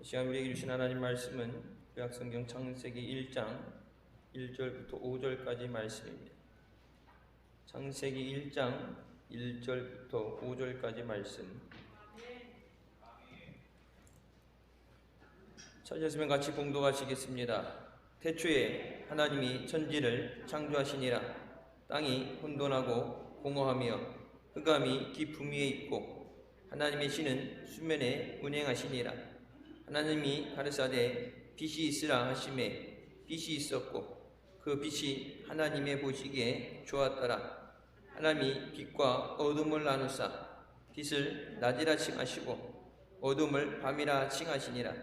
이 시간 우리에게 주신 하나님 말씀은 구약성경 창세기 1장 1절부터 5절까지 말씀입니다. 창세기 1장 1절부터 5절까지 말씀. 찾으시면 같이 봉독하시겠습니다. 태초에 하나님이 천지를 창조하시니라. 땅이 혼돈하고 공허하며 흑암이 깊음 위에 있고 하나님의 신은 수면에 운행하시니라. 하나님이 가르사대 빛이 있으라 하심에 빛이 있었고 그 빛이 하나님의 보시기에 좋았더라. 하나님이 빛과 어둠을 나누사 빛을 낮이라 칭하시고 어둠을 밤이라 칭하시니라.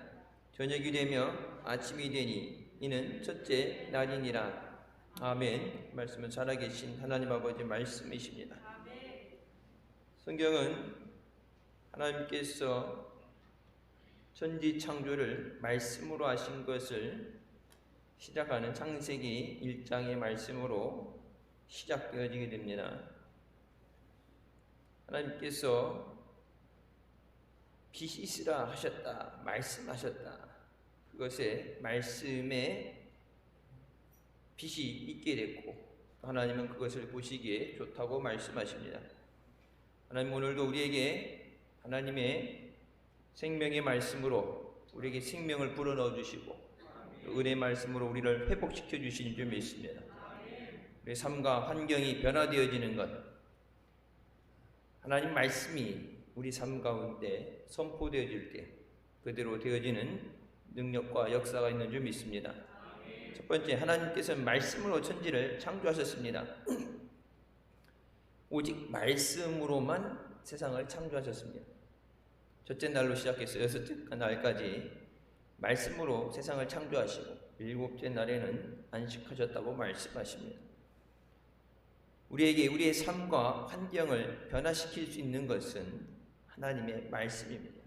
저녁이 되며 아침이 되니 이는 첫째 날이니라. 아멘. 말씀은 살아계신 하나님 아버지 말씀이십니다. 성경은 하나님께서 천지 창조를 말씀으로 하신 것을 시작하는 창세기 1장의 말씀으로 시작되어지게 됩니다. 하나님께서 빛이 있으라 하셨다, 말씀하셨다. 그것에 말씀에 빛이 있게 됐고 하나님은 그것을 보시기에 좋다고 말씀하십니다. 하나님 오늘도 우리에게 하나님의 생명의 말씀으로 우리에게 생명을 불어넣어 주시고 은혜의 말씀으로 우리를 회복시켜 주시는 줄 믿습니다. 우리의 삶과 환경이 변화되어지는 것, 하나님 말씀이 우리 삶 가운데 선포되어질 때 그대로 되어지는 능력과 역사가 있는 줄 믿습니다. 첫 번째, 하나님께서는 말씀으로 천지를 창조하셨습니다. 오직 말씀으로만 세상을 창조하셨습니다. 첫째 날로 시작해서 여섯째 날까지 말씀으로 세상을 창조하시고 일곱째 날에는 안식하셨다고 말씀하십니다. 우리에게 우리의 삶과 환경을 변화시킬 수 있는 것은 하나님의 말씀입니다.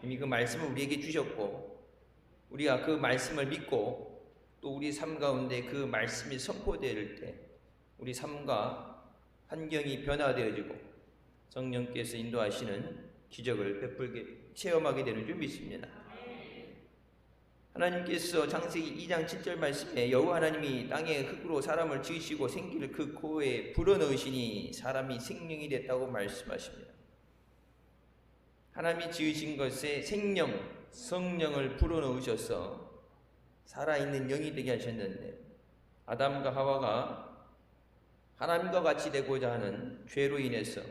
이미 그 말씀을 우리에게 주셨고 우리가 그 말씀을 믿고 또 우리 삶 가운데 그 말씀이 선포될 때 우리 삶과 환경이 변화되어지고 성령께서 인도하시는 기적을 베풀게 체험하게 되는 줄 믿습니다. 하나님께서 창세기 2장 7절 말씀에 여호와 하나님이 땅의 흙으로 사람을 지으시고 생기를 그 코에 불어넣으시니 사람이 생명이 됐다고 말씀하십니다. 하나님이 지으신 것에 생명, 성령을 불어넣으셔서 살아있는 영이 되게 하셨는데 아담과 하와가 하나님과 같이 되고자 하는 죄로 인해서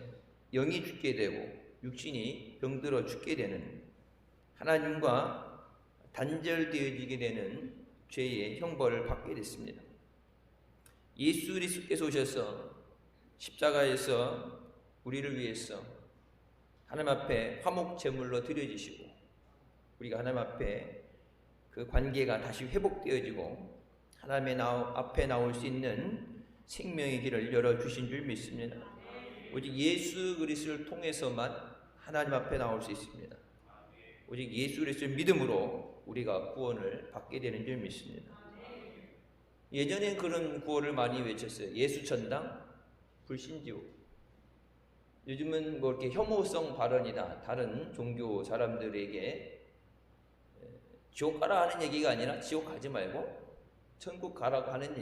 영이 죽게 되고 육신이 병들어 죽게 되는 하나님과 단절되어지게 되는 죄의 형벌을 받게 됐습니다. 예수 그리스도께서 오셔서 십자가에서 우리를 위해서 하나님 앞에 화목 제물로 드려지시고 우리가 하나님 앞에 그 관계가 다시 회복되어지고 하나님의 앞에 나올 수 있는 생명의 길을 열어주신 줄 믿습니다. 오직 예수 그리스도를 통해서만 하나님 앞에 나올 수 있습니다. 오직 예수 그리스도를 믿음으로 우리가 구원을 받게 되는 줄 믿습니다. 예전엔 그런 구호를 많이 외쳤어요. 예수 천당, 불신지옥. 요즘은 뭐 이렇게 혐오성 발언이다. 다른 종교 사람들에게 지옥 가라 하는 얘기가 아니라 지옥 가지 말고 천국 가라고 하는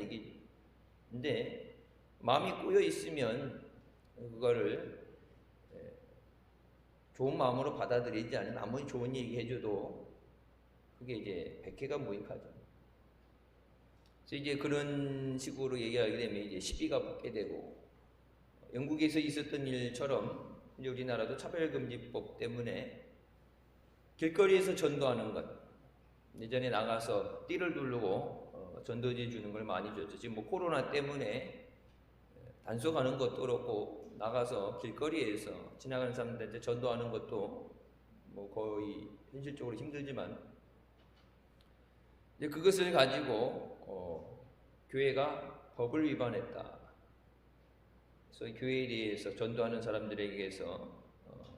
얘기인데 마음이 꼬여 있으면 그거를 좋은 마음으로 받아들이지 않으면 아무리 좋은 얘기 해줘도 그게 이제 백해가 무익하죠. 그래서 이제 그런 식으로 얘기하게 되면 이제 시비가 붙게 되고 영국에서 있었던 일처럼 이제 우리나라도 차별금지법 때문에 길거리에서 전도하는 것, 예전에 나가서 띠를 두르고 전도지 주는 걸 많이 줬죠. 지금 뭐 코로나 때문에 단속하는 것도 그렇고 나가서 길거리에서 지나가는 사람들한테 전도하는 것도 뭐 거의 현실적으로 힘들지만 이제 그것을 가지고 교회가 법을 위반했다. 그래서 교회에 대해서 전도하는 사람들에게서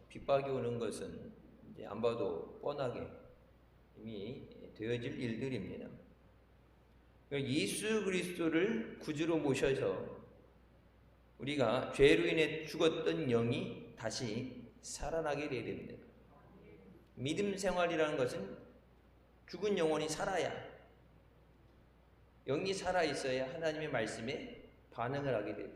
핍박이 오는 것은 이제 안 봐도 뻔하게 이미 되어질 일들입니다. 예수 그리스도를 구주로 모셔서 우리가 죄로 인해 죽었던 영이 다시 살아나게 되야 됩니다. 믿음 생활이라는 것은 죽은 영혼이 살아야, 영이 살아있어야 하나님의 말씀에 반응을 하게 돼요.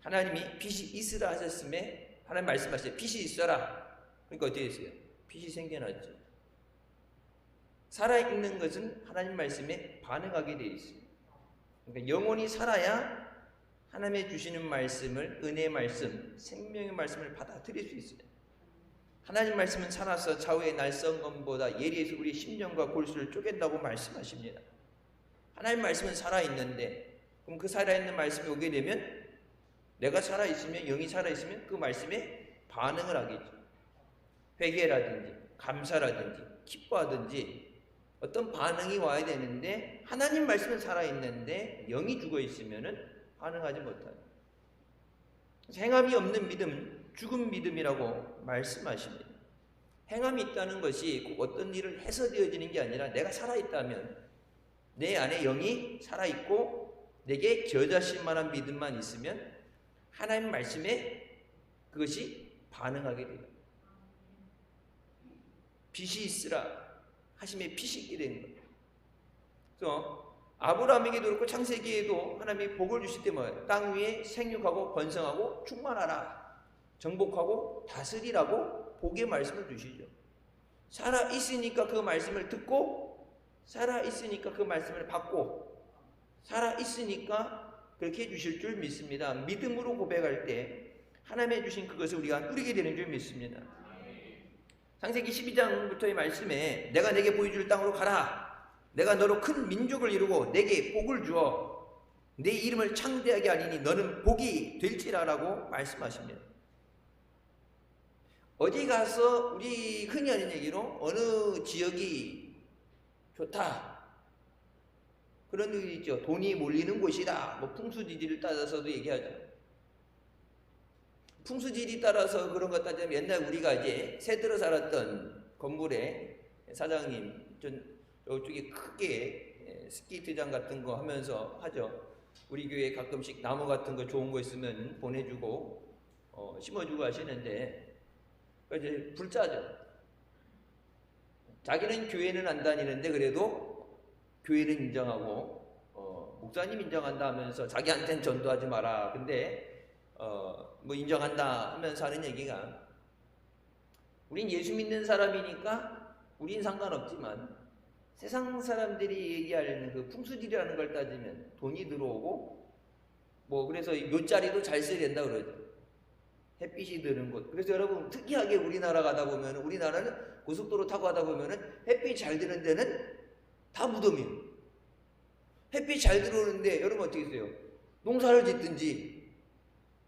하나님이 빛이 있으라 하셨음에 하나님 말씀하셨어요. 빛이 있어라. 그러니까 어떻게 됐어요? 빛이 생겨났죠. 살아있는 것은 하나님 말씀에 반응하게 되어 있어요. 그러니까 영혼이 살아야 하나님의 주시는 말씀을, 은혜의 말씀, 생명의 말씀을 받아들일 수 있어요. 하나님 말씀은 살아서 좌우의 날선 검보다 예리해서 우리 심령과 골수를 쪼갠다고 말씀하십니다. 하나님 말씀은 살아있는데, 그럼 그 살아있는 말씀이 오게 되면 내가 살아있으면, 영이 살아있으면 그 말씀에 반응을 하겠죠. 회개라든지 감사라든지 기뻐하든지 어떤 반응이 와야 되는데, 하나님 말씀은 살아있는데 영이 죽어있으면 반응하지 못하는, 행함이 없는 믿음은 죽은 믿음이라고 말씀하십니다. 행함이 있다는 것이 꼭 어떤 일을 해서 되어지는 게 아니라, 내가 살아있다면 내 안에 영이 살아있고 내게 겨자실 만한 믿음만 있으면 하나님 말씀에 그것이 반응하게 돼요. 빛이 있으라 하심에 빛이 있게 되는 거예요. 그래서 아브라함에게도 그렇고 창세기에도 하나님이 복을 주실 때 뭐예요? 땅 위에 생육하고 번성하고 충만하라, 정복하고 다스리라고 복의 말씀을 주시죠. 살아 있으니까 그 말씀을 듣고, 살아 있으니까 그 말씀을 받고, 살아 있으니까 그렇게 해주실 줄 믿습니다. 믿음으로 고백할 때 하나님의 주신 그것을 우리가 누리게 되는 줄 믿습니다. 창세기 12장부터의 말씀에 내가 내게 보여줄 땅으로 가라, 내가 너로 큰 민족을 이루고 내게 복을 주어 내 이름을 창대하게 하리니 너는 복이 될지라라고 말씀하십니다. 어디 가서 우리 흔히 하는 얘기로 어느 지역이 좋다, 그런 얘기 있죠. 돈이 몰리는 곳이다, 뭐 풍수지리를 따라서도 얘기하죠. 풍수지리 따라서 그런 것 따지면, 옛날 우리가 이제 새 들어 살았던 건물에 사장님, 저쪽에 크게 스케이트장 같은 거 하면서 하죠. 우리 교회에 가끔씩 나무 같은 거 좋은 거 있으면 보내주고 심어주고 하시는데, 이제 불자죠. 자기는 교회는 안 다니는데 그래도 교회는 인정하고 목사님 인정한다 하면서 자기한테는 전도하지 마라. 근데 뭐 인정한다 하면서 하는 얘기가, 우린 예수 믿는 사람이니까 우린 상관없지만 세상 사람들이 얘기하는 그 풍수지리라는 걸 따지면 돈이 들어오고, 뭐 그래서 묘자리도 잘 써야 된다 그러죠. 햇빛이 드는 곳. 그래서 여러분 특이하게 우리나라 가다 보면, 우리나라는 고속도로 타고 가다 보면은 햇빛 잘 드는 데는 다 무덤이에요. 햇빛 잘 들어오는데 여러분 어떻게 했어요? 농사를 짓든지,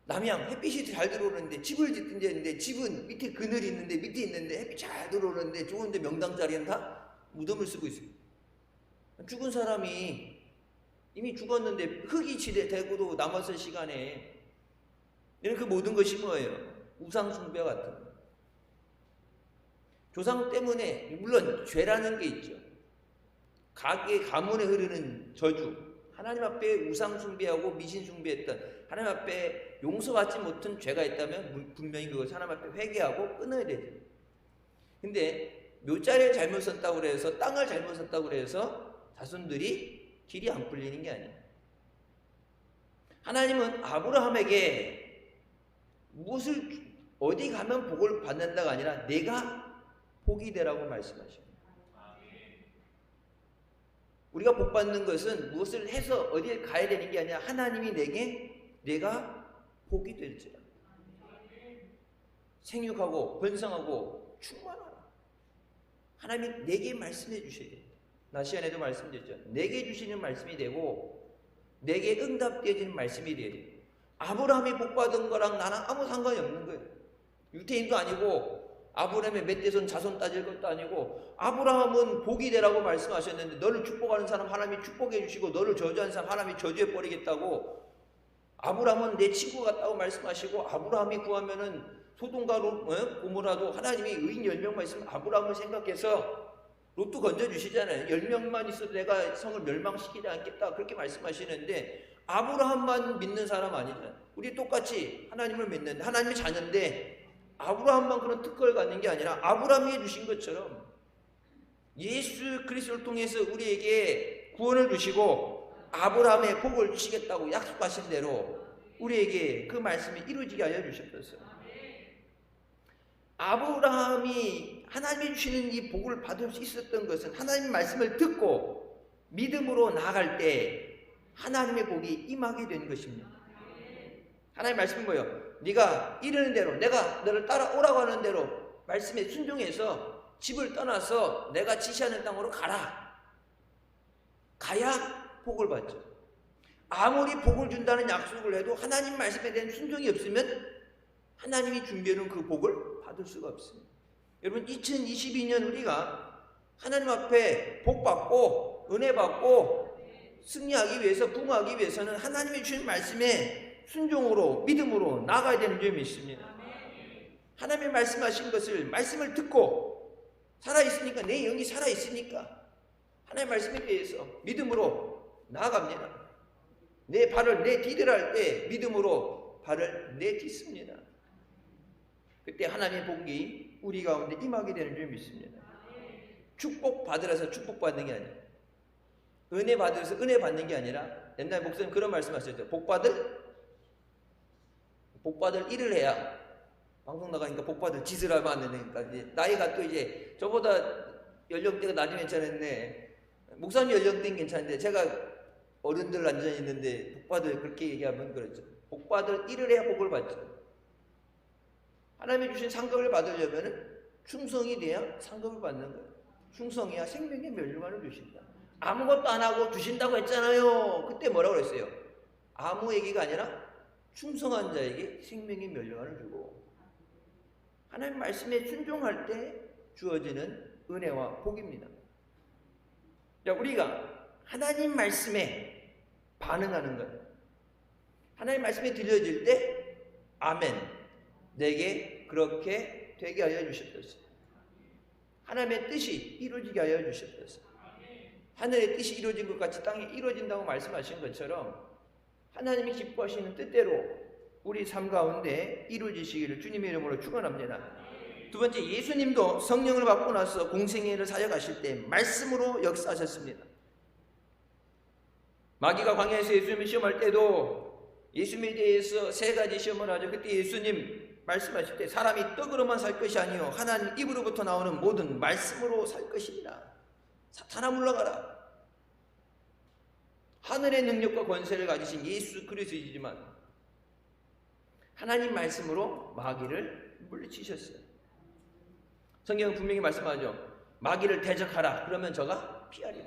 남양 햇빛이 잘 들어오는데 집을 짓든지 했는데, 집은 밑에 그늘이 있는데, 밑에 있는데 햇빛 잘 들어오는데 좋은데 명당 자리는 다 무덤을 쓰고 있어요. 죽은 사람이 이미 죽었는데 흙이 되고도 남았을 시간에 이런 그 모든 것이 뭐예요? 우상 숭배 같은 거. 조상 때문에, 물론 죄라는 게 있죠. 가문에 흐르는 저주, 하나님 앞에 우상 숭배하고 미신 숭배했던, 하나님 앞에 용서받지 못한 죄가 있다면 분명히 그것을 하나님 앞에 회개하고 끊어야 되죠. 근데 묘자리를 잘못 썼다고 해서, 땅을 잘못 썼다고 해서 자손들이 길이 안 풀리는 게 아니에요. 하나님은 아브라함에게 무엇을, 어디 가면 복을 받는다가 아니라 내가 복이 되라고 말씀하십니다. 우리가 복 받는 것은 무엇을 해서 어디에 가야 되는 게 아니라 하나님이 내가 복이 될지라. 생육하고 번성하고 충만하라. 하나님이 내게 말씀해 주셔야 돼요. 나 시간에도 말씀드렸죠. 내게 주시는 말씀이 되고 내게 응답되어지는 말씀이 돼야 돼요. 아브라함이 복 받은 거랑 나는 아무 상관이 없는 거예요. 유태인도 아니고 아브라함의 멧돼손 자손 따질 것도 아니고, 아브라함은 복이 되라고 말씀하셨는데 너를 축복하는 사람 하나님이 축복해 주시고 너를 저주하는 사람 하나님이 저주해 버리겠다고, 아브라함은 내 친구 같다고 말씀하시고, 아브라함이 구하면은 소돔과 고모라도 하나님이 의인 10명만 있으면 아브라함을 생각해서 로또 건져주시잖아요. 10명만 있어도 내가 성을 멸망시키지 않겠다 그렇게 말씀하시는데, 아브라함만 믿는 사람 아니잖아요. 우리 똑같이 하나님을 믿는데, 하나님의 자녀인데 아브라함만 그런 특권을 갖는 게 아니라 아브라함이 해주신 것처럼 예수 그리스도를 통해서 우리에게 구원을 주시고 아브라함의 복을 주시겠다고 약속하신 대로 우리에게 그 말씀이 이루어지게 하여 주셨어요. 아브라함이 하나님이 주시는 이 복을 받을 수 있었던 것은 하나님의 말씀을 듣고 믿음으로 나아갈 때 하나님의 복이 임하게 된 것입니다. 하나님의 말씀은 뭐예요? 네가 이르는 대로, 내가 너를 따라오라고 하는 대로 말씀에 순종해서 집을 떠나서 내가 지시하는 땅으로 가라. 가야 복을 받죠. 아무리 복을 준다는 약속을 해도 하나님 말씀에 대한 순종이 없으면 하나님이 준비해놓은 그 복을 받을 수가 없습니다. 여러분 2022년 우리가 하나님 앞에 복 받고 은혜 받고 승리하기 위해서 부흥하기 위해서는 하나님이 주신 말씀에 순종으로 믿음으로 나아가야 되는 점이 있습니다. 하나님의 말씀하신 것을 말씀을 듣고 살아있으니까 내 영이 살아있으니까 하나님의 말씀에 대해서 믿음으로 나아갑니다. 내 발을 내디디할 때 믿음으로 발을 내딛습니다. 그때 하나님의 복이 우리 가운데 임하게 되는 줄 믿습니다. 축복 받으라서 축복 받는 게 아니라 은혜 받으라서 은혜 받는 게 아니라 옛날 목사님 그런 말씀하셨죠. 복 받을 일을 해야 방송 나가니까 복 받을 짓을 하면 안 되니까 나이가 또 이제 저보다 연령대가 나중에 괜찮은데 목사님 연령대는 괜찮은데 제가 어른들 앉아 있는데 복 받을 그렇게 얘기하면 그렇죠. 복 받을 일을 해야 복을 받죠. 하나님이 주신 상급을 받으려면 충성이 돼야 상급을 받는 거예요. 충성해야 생명의 멸류관을 주신다. 아무것도 안 하고 주신다고 했잖아요. 그때 뭐라고 그랬어요? 아무 얘기가 아니라 충성한 자에게 생명의 멸류관을 주고 하나님 말씀에 순종할 때 주어지는 은혜와 복입니다. 자, 우리가 하나님 말씀에 반응하는 것. 하나님 말씀에 들려질 때 아멘. 내게 그렇게 되게 하여 주셨다. 하나님의 뜻이 이루어지게 하여 주셨다. 하늘의 뜻이 이루어진 것 같이 땅에 이루어진다고 말씀하신 것처럼 하나님이 기뻐하시는 뜻대로 우리 삶 가운데 이루어지시기를 주님의 이름으로 축원합니다. 두 번째, 예수님도 성령을 받고 나서 공생애를 사역하실 때 말씀으로 역사하셨습니다. 마귀가 광야에서 예수님을 시험할 때도 예수님에 대해서 세 가지 시험을 하죠. 그때 예수님 말씀하실 때 사람이 떡으로만 살 것이 아니요 하나님 입으로부터 나오는 모든 말씀으로 살 것이니라. 사탄아 물러가라. 하늘의 능력과 권세를 가지신 예수 그리스도이지만 하나님 말씀으로 마귀를 물리치셨어요. 성경은 분명히 말씀하죠. 마귀를 대적하라. 그러면 저가 피하리라.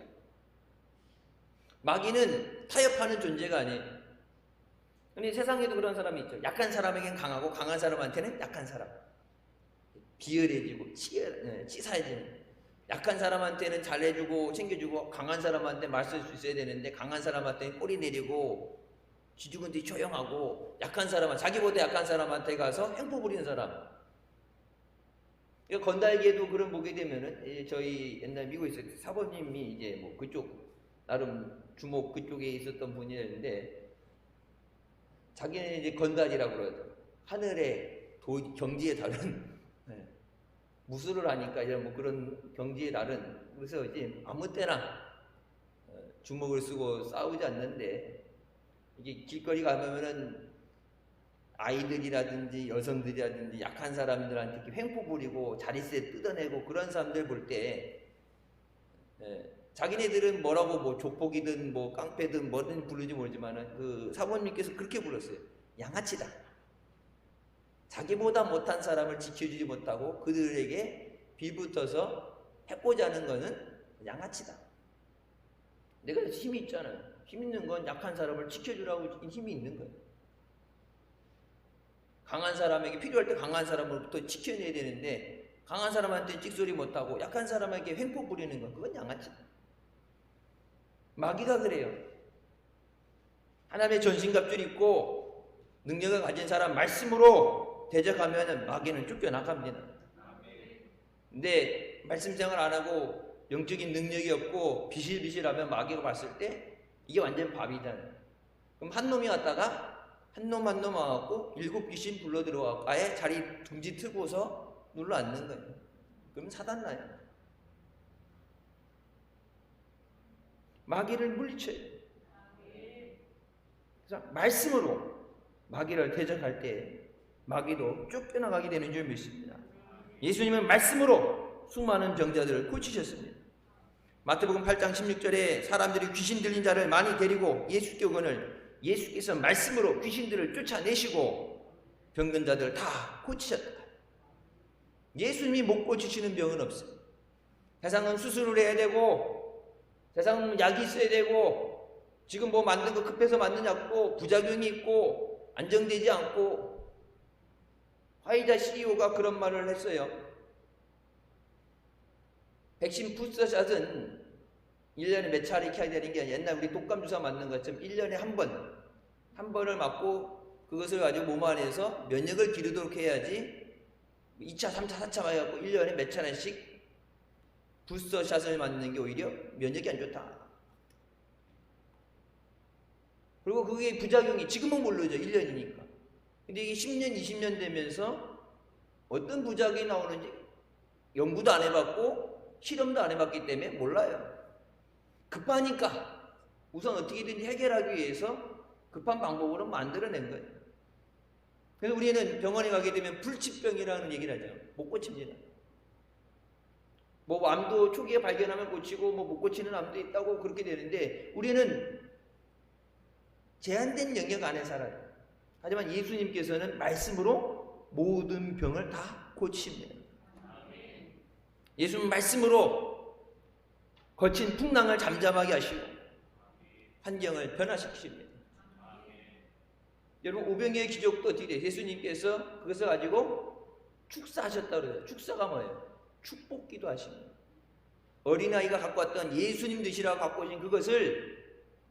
마귀는 타협하는 존재가 아니에요. 근데 세상에도 그런 사람이 있죠. 약한 사람에겐 강하고 강한 사람한테는 약한 사람. 비열해지고 치사해지는. 약한 사람한테는 잘해주고 챙겨주고 강한 사람한테 말쓸 수 있어야 되는데 강한 사람한테는 꼬리 내리고 쥐죽은 뒤 조용하고 약한 사람은 자기보다 약한 사람한테 가서 횡포 부리는 사람. 건달계도 그런 보게 되면은 저희 옛날 미국에 있을 때 사범님이 이제 뭐 그쪽 나름 주목 그쪽에 있었던 분이었는데 자기는 이제 건달이라고 그러죠. 하늘의 경지에 다른 무술을 하니까 이제 뭐 그런 경지에 다른 그래서 이제 아무 때나 주먹을 쓰고 싸우지 않는데 이게 길거리 가면은 아이들이라든지 여성들이라든지 약한 사람들한테 이렇게 횡포 부리고 자릿세 뜯어내고 그런 사람들 볼 때 자기네들은 뭐라고 뭐 족복이든 뭐 깡패든 뭐든 부르지 모르지만은 그 사모님께서 그렇게 불렀어요. 양아치다. 자기보다 못한 사람을 지켜주지 못하고 그들에게 빌붙어서 해코자 하는 거는 양아치다. 내가 힘이 있잖아요. 힘 있는 건 약한 사람을 지켜주라고 힘이 있는 거예요. 강한 사람에게 필요할 때 강한 사람으로부터 지켜내야 되는데 강한 사람한테 찍소리 못하고 약한 사람에게 횡포 부리는 건 그건 양아치다. 마귀가 그래요. 하나님의 전신갑주를 입고 능력을 가진 사람 말씀으로 대적하면 마귀는 쫓겨나갑니다. 근데 말씀 생활 안 하고 영적인 능력이 없고 비실비실하면 마귀가 봤을 때 이게 완전 밥이다. 그럼 한 놈이 왔다가 한 놈 와갖고 7 귀신 불러 들어와갖고 아예 자리 둥지 트고서 눌러 앉는 거예요. 그러면 사단 나요. 마귀를 물리쳐야 돼요. 그래서 말씀으로 마귀를 대적할 때 마귀도 쫓겨나가게 되는 줄 믿습니다. 예수님은 말씀으로 수많은 병자들을 고치셨습니다. 마태복음 8장 16절에 사람들이 귀신 들린 자를 많이 데리고 예수께 오거늘 예수께서 말씀으로 귀신들을 쫓아내시고 병든 자들을 다 고치셨다. 예수님이 못 고치시는 병은 없어요. 세상은 수술을 해야 되고 세상은 약이 있어야 되고 지금 뭐 만든 거 급해서 만든 약도 부작용이 있고 안정되지 않고 화이자 CEO가 그런 말을 했어요. 백신 부스터샷은 1년에 몇 차례 이렇게 해야 되는 게 아니라 옛날 우리 독감 주사 맞는 것처럼 1년에 한 번을 맞고 그것을 가지고 몸 안에서 면역을 기르도록 해야지 2차, 3차, 4차 맞아갖고 1년에 몇 차례씩 부스터샷을 맞는 게 오히려 면역이 안 좋다. 그리고 그게 부작용이 지금은 모르죠. 1년이니까. 근데 이게 10년, 20년 되면서 어떤 부작용이 나오는지 연구도 안 해봤고 실험도 안 해봤기 때문에 몰라요. 급하니까 우선 어떻게든지 해결하기 위해서 급한 방법으로 만들어낸 거예요. 그래서 우리는 병원에 가게 되면 불치병이라는 얘기를 하죠. 못 고칩니다. 뭐 암도 초기에 발견하면 고치고 뭐 못 고치는 암도 있다고 그렇게 되는데 우리는 제한된 영역 안에 살아요. 하지만 예수님께서는 말씀으로 모든 병을 다 고치십니다. 예수님은 말씀으로 거친 풍랑을 잠잠하게 하시고 환경을 변화시키십니다. 여러분 오병이의 기적도 어떻게 돼요? 예수님께서 그것을 가지고 축사하셨다고 그래요. 축사가 뭐예요? 축복기도 하십니다. 어린아이가 갖고 왔던 예수님 드시라고 갖고 오신 그것을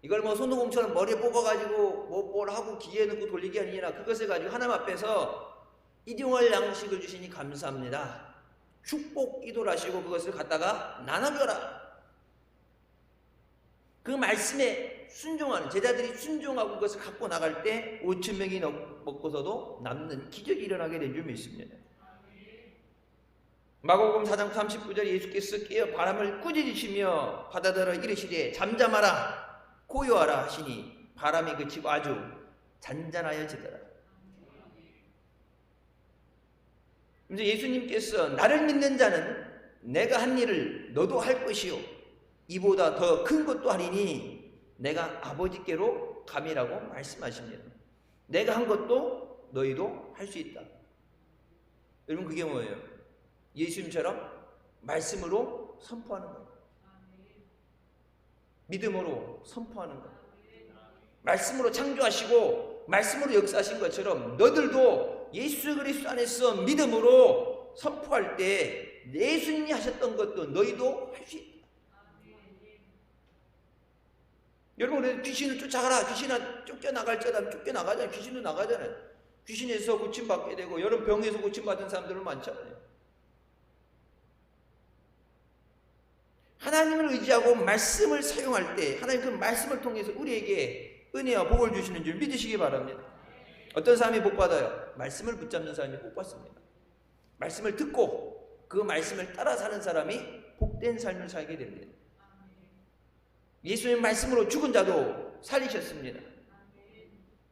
이걸 뭐 손오공처럼 머리에 뽑아가지고 뭘 하고 기계에 넣고 돌리기 아니라 그것을 가지고 하나님 앞에서 일용할 양식을 주시니 감사합니다. 축복 기도를 하시고 그것을 갖다가 나눠줘라. 그 말씀에 순종하는 제자들이 순종하고 그것을 갖고 나갈 때 5천 명이 먹고서도 남는 기적이 일어나게 된 줄 믿습니다. 마가복음 4장 39절 예수께서 깨어 바람을 꾸짖으시며 바다들어 이르시되 잠잠하라 고요하라 하시니 바람이 그치고 아주 잔잔하여지더라. 이제 예수님께서 나를 믿는 자는 내가 한 일을 너도 할 것이요 이보다 더 큰 것도 하리니 내가 아버지께로 감이라고 말씀하십니다. 내가 한 것도 너희도 할 수 있다. 여러분 그게 뭐예요? 예수님처럼 말씀으로 선포하는 거예요. 믿음으로 선포하는 거예요. 말씀으로 창조하시고 말씀으로 역사하신 것처럼 너들도 예수 그리스도 안에서 믿음으로 선포할 때 예수님이 하셨던 것도 너희도 할 수 있다. 여러분 귀신을 쫓아가라. 귀신은 쫓겨나갈지어다. 쫓겨나가잖아요. 귀신도 나가잖아요. 귀신에서 고침받게 되고 여러 병에서 고침받은 사람들은 많잖아요. 하나님을 의지하고 말씀을 사용할 때 하나님 그 말씀을 통해서 우리에게 은혜와 복을 주시는 줄 믿으시기 바랍니다. 어떤 사람이 복받아요? 말씀을 붙잡는 사람이 복받습니다. 말씀을 듣고 그 말씀을 따라 사는 사람이 복된 삶을 살게 됩니다. 예수님 말씀으로 죽은 자도 살리셨습니다.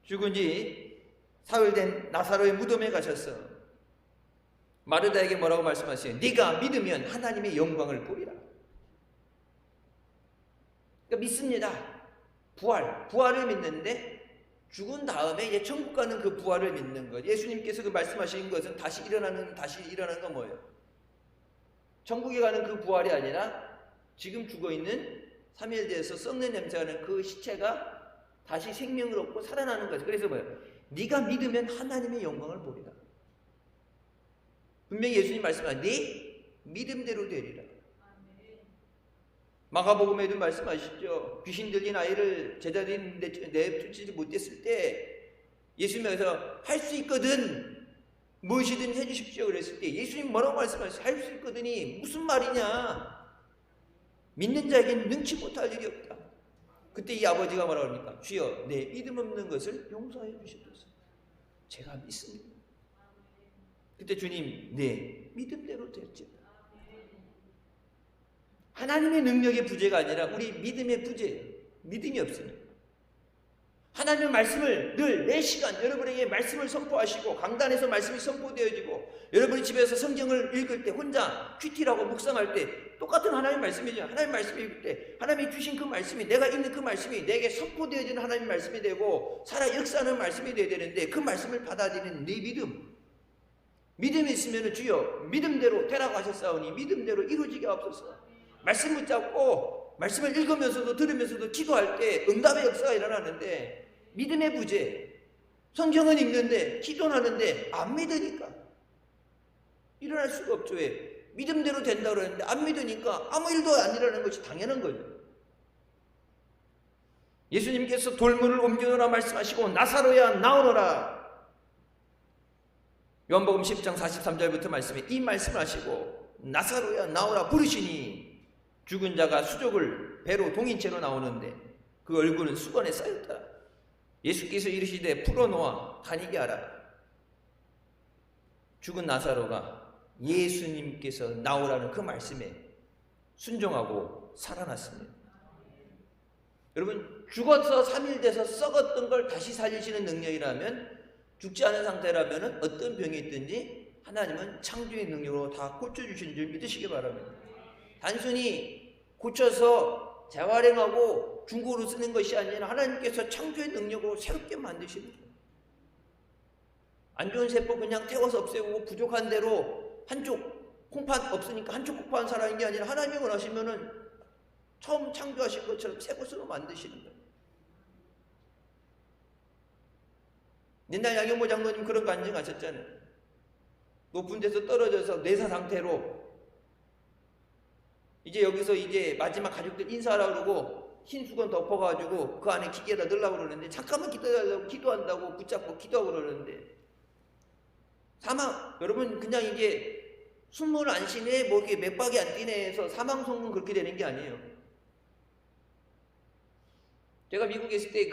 죽은 지 사흘된 나사로의 무덤에 가셔서 마르다에게 뭐라고 말씀하세요? 네가 믿으면 하나님의 영광을 보리라. 그러니까 믿습니다. 부활을 믿는데 죽은 다음에 이제 천국 가는 그 부활을 믿는 것. 예수님께서 그 말씀하신 것은 다시 일어나는 건 뭐예요? 천국에 가는 그 부활이 아니라 지금 죽어있는 3일 뒤에서 썩는 냄새나는 그 시체가 다시 생명을 얻고 살아나는 거죠. 그래서 뭐예요? 네가 믿으면 하나님의 영광을 보리라. 분명히 예수님 말씀하신 네 믿음대로 되리라. 마가복음에도 말씀하시죠. 귀신 들린 아이를 제자들이 내쫓지 못했을 때 예수님께서 할 수 있거든 무엇이든 해주십시오 그랬을 때 예수님 뭐라고 말씀하셨어요? 할 수 있거든이 무슨 말이냐? 믿는 자에게는 능치 못할 일이 없다. 그때 이 아버지가 뭐라고 합니까? 주여 내 믿음 없는 것을 용서해 주시옵소서. 제가 믿습니다. 그때 주님 내 믿음대로 될지어다. 하나님의 능력의 부재가 아니라 우리 믿음의 부재예요. 믿음이 없으니까. 하나님의 말씀을 늘 4시간 여러분에게 말씀을 선포하시고 강단에서 말씀이 선포되어지고 여러분이 집에서 성경을 읽을 때 혼자 큐티라고 묵상할 때 똑같은 하나님의 말씀이죠. 하나님의 말씀을 읽을 때 하나님이 주신 그 말씀이 내가 읽는 그 말씀이 내게 선포되어지는 하나님의 말씀이 되고 살아 역사하는 말씀이 되어야 되는데 그 말씀을 받아들이는 네 믿음이 있으면 주여 믿음대로 되라고 하셨사오니 믿음대로 이루어지게 하옵소서. 말씀 붙잡고 말씀을 읽으면서도 들으면서도 기도할 때 응답의 역사가 일어나는데 믿음의 부재, 성경은 읽는데 기도는 하는데 안 믿으니까 일어날 수가 없죠. 왜? 믿음대로 된다고 그러는데 안 믿으니까 아무 일도 안 일어나는 것이 당연한 거죠. 예수님께서 돌문을 옮겨놓으라 말씀하시고 나사로야 나오너라. 요한복음 10장 43절부터 말씀에 이 말씀을 하시고 나사로야 나오라 부르시니 죽은 자가 수족을 배로 동인채로 나오는데 그 얼굴은 수건에 쌓였더라. 예수께서 이르시되 풀어놓아 다니게 하라. 죽은 나사로가 예수님께서 나오라는 그 말씀에 순종하고 살아났습니다. 여러분 죽어서 3일 돼서 썩었던 걸 다시 살리시는 능력이라면 죽지 않은 상태라면 어떤 병이 있든지 하나님은 창조의 능력으로 다 고쳐주시는 줄 믿으시기 바랍니다. 단순히 고쳐서 재활용하고 중고로 쓰는 것이 아니라 하나님께서 창조의 능력으로 새롭게 만드시는 거예요. 안 좋은 세포 그냥 태워서 없애고 부족한 대로 한쪽 콩팥 없으니까 한쪽 콩팥 살아있는 게 아니라 하나님이 원하시면은 처음 창조하신 것처럼 새 것으로 만드시는 거예요. 옛날 양현모 장로님 그런 거 간증하셨잖아요. 높은 데서 떨어져서 뇌사 상태로 이제 여기서 이제 마지막 가족들 인사하라고 그러고 흰 수건 덮어가지고 그 안에 기계에다 넣으려고 그러는데 잠깐만 기다려달라고 기도한다고 붙잡고 기도하고 그러는데 사망, 여러분 그냥 이게 숨을 안 쉬네 뭐 이렇게 맥박이 안 뛰네 해서 사망 선고는 그렇게 되는 게 아니에요. 제가 미국에 있을 때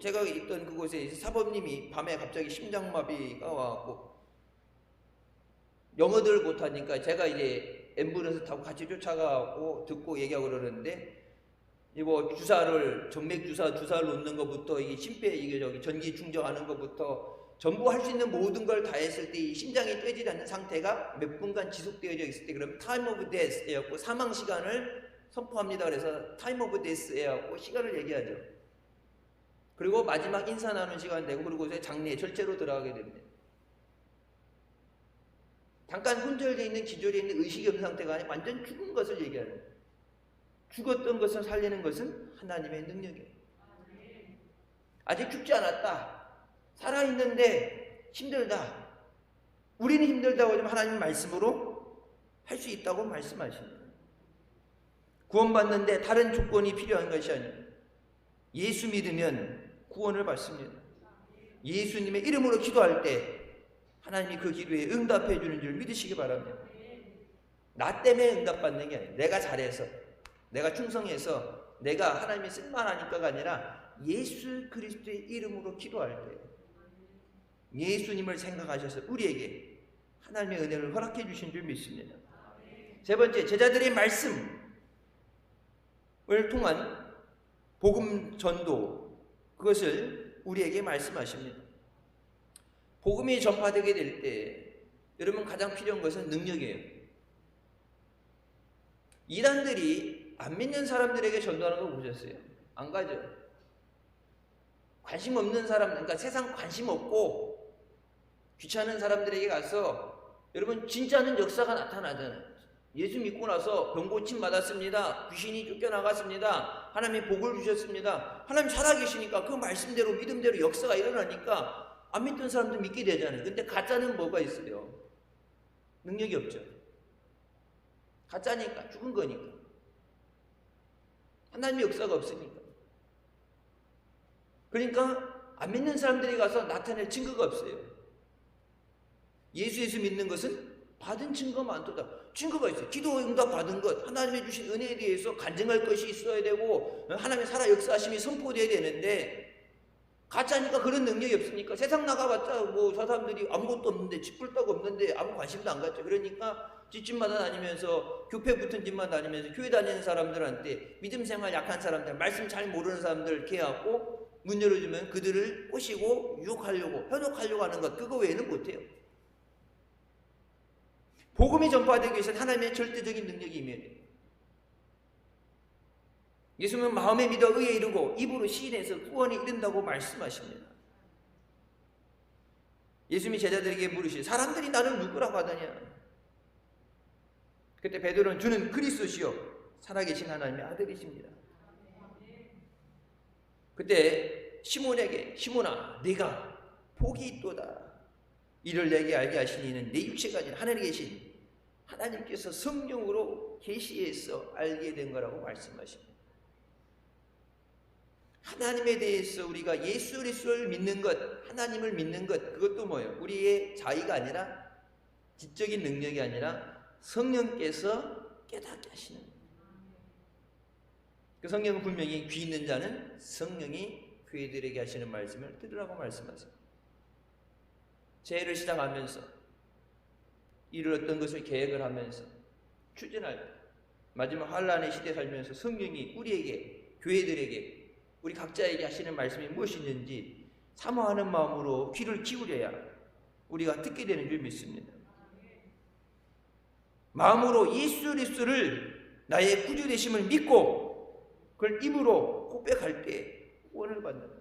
제가 있던 그곳에 사범님이 밤에 갑자기 심장마비가 와갖고 영어들 못하니까 제가 이제 앰뷸런스 타고 같이 쫓아가고 듣고 얘기하고 그러는데 이거 주사를 정맥 주사를 놓는 것부터 이게 심폐 이게 전기 충전하는 것부터 전부 할 수 있는 모든 걸 다 했을 때 이 심장이 뛰어지지 않는 상태가 몇 분간 지속되어져 있을 때 그럼 타임 오브 데스였고 사망 시간을 선포합니다. 그래서 타임 오브 데스였고 시간을 얘기하죠. 그리고 마지막 인사 나누는 시간 되고 그리고 이제 장례 절제로 들어가게 됩니다. 잠깐 혼절되어 있는 기절에 있는 의식이 없는 상태가 아니라 완전 죽은 것을 얘기하는 거예요. 죽었던 것을 살리는 것은 하나님의 능력이에요. 아직 죽지 않았다. 살아있는데 힘들다. 우리는 힘들다고 하지만 하나님 말씀으로 할 수 있다고 말씀하십니다. 구원받는데 다른 조건이 필요한 것이 아닙니다. 예수 믿으면 구원을 받습니다. 예수님의 이름으로 기도할 때 하나님이 그 기도에 응답해 주는 줄 믿으시기 바랍니다. 나 때문에 응답받는 게 아니에요. 내가 잘해서 내가 충성해서 내가 하나님의 쓸만하니까가 아니라 예수 그리스도의 이름으로 기도할 때 예수님을 생각하셔서 우리에게 하나님의 은혜를 허락해 주신 줄 믿습니다. 세 번째, 제자들의 말씀을 통한 복음 전도, 그것을 우리에게 말씀하십니다. 복음이 전파되게 될 때 여러분 가장 필요한 것은 능력이에요. 이단들이 안 믿는 사람들에게 전도하는 거 보셨어요? 안 가죠. 관심 없는 사람, 그러니까 세상 관심 없고 귀찮은 사람들에게 가서 여러분 진짜는 역사가 나타나잖아요. 예수 믿고 나서 병고침 받았습니다. 귀신이 쫓겨나갔습니다. 하나님이 복을 주셨습니다. 하나님 살아계시니까 그 말씀대로 믿음대로 역사가 일어나니까 안 믿던 사람도 믿게 되잖아요. 근데 가짜는 뭐가 있어요? 능력이 없죠. 가짜니까, 죽은 거니까. 하나님의 역사가 없으니까. 그러니까 안 믿는 사람들이 가서 나타낼 증거가 없어요. 예수 믿는 것은 받은 증거만 많도다. 증거가 있어요. 기도 응답 받은 것, 하나님의 주신 은혜에 대해서 간증할 것이 있어야 되고 하나님의 살아 역사하심이 선포되어야 되는데 가짜니까 그런 능력이 없으니까 세상 나가봤자 뭐 저 사람들이 아무것도 없는데 짚을 데가 없는데 아무 관심도 안 갖죠. 그러니까 집집마다 다니면서 교회 붙은 집마다 다니면서 교회 다니는 사람들한테 믿음 생활 약한 사람들, 말씀 잘 모르는 사람들 이렇게 해갖고 문 열어주면 그들을 꼬시고 유혹하려고 현혹하려고 하는 것, 그거 외에는 못해요. 복음이 전파되기 위해서는 하나님의 절대적인 능력이 임해야 돼요. 예수님은 마음에 믿어 의에 이르고 입으로 시인해서 구원에 이른다고 말씀하십니다. 예수님이 제자들에게 물으시되 사람들이 나를 누구라고 하더냐. 그때 베드로는 주는 그리스도시요 살아계신 하나님의 아들이십니다. 그때 시몬에게 시몬아 네가 복이 있도다. 이를 내게 알게 하시니 이는 내 육체가 아니라 하늘에 계신 하나님께서 성령으로 계시해서 알게 된 거라고 말씀하십니다. 하나님에 대해서 우리가 예수 그리스도를 믿는 것, 하나님을 믿는 것, 그것도 뭐예요? 우리의 자의가 아니라 지적인 능력이 아니라 성령께서 깨닫게 하시는 거예요. 그 성령은 분명히 귀 있는 자는 성령이 교회들에게 하시는 말씀을 들으라고 말씀하세요. 새해를 시작하면서 이를 어떤 것을 계획을 하면서 추진할 때 마지막 환란의 시대에 살면서 성령이 우리에게, 교회들에게, 우리 각자에게 하시는 말씀이 무엇이 있는지 사모하는 마음으로 귀를 기울여야 우리가 듣게 되는 줄 믿습니다. 마음으로 예수 그리스도를 나의 구주 되심을 믿고 그걸 입으로 고백할 때 구원을 받는다.